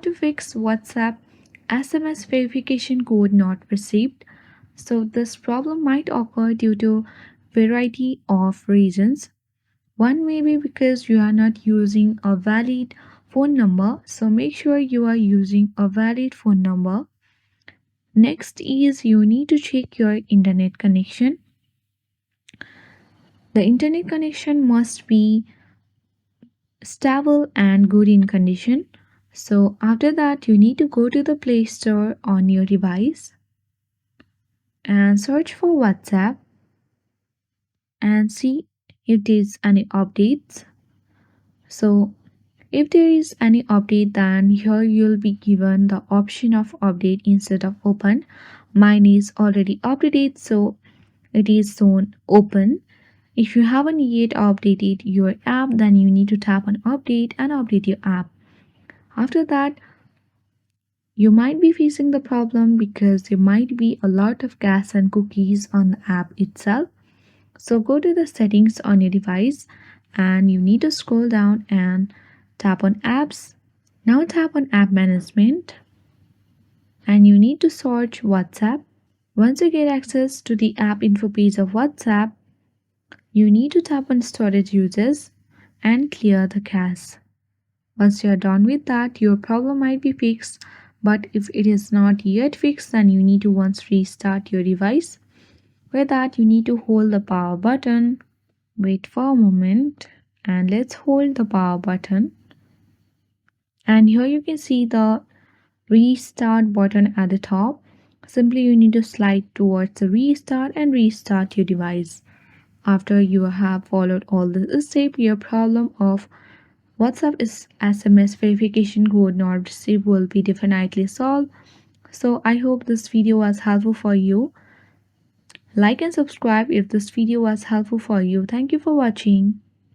to fix WhatsApp SMS verification code not received. So this problem might occur due to variety of reasons. One may be because you are not using a valid phone number, so make sure you are using a valid phone number. Next is you need to check your internet connection. The internet connection must be stable and good in condition. So after that you need to go to the Play Store on your device and search for WhatsApp and see if there is any updates. So if there is any update, then here you'll be given the option of update instead of open. Mine is already updated, so it is shown open. If you haven't yet updated your app, then you need to tap on update and update your app. After that, you might be facing the problem because there might be a lot of cache and cookies on the app itself. So go to the settings on your device and you need to scroll down and tap on apps. Now tap on app management and you need to search WhatsApp. Once you get access to the app info page of WhatsApp, you need to tap on storage users and clear the cache. Once you are done with that, your problem might be fixed, but if it is not yet fixed, then you need to once restart your device. For that, you need to hold the power button. Wait for a moment and let's hold the power button. And here you can see the restart button at the top. Simply you need to slide towards the restart and restart your device. After you have followed all the steps, your problem of WhatsApp is SMS verification code not received will be definitely solved. So I hope this video was helpful for you. Like and subscribe if this video was helpful for you. Thank you for watching.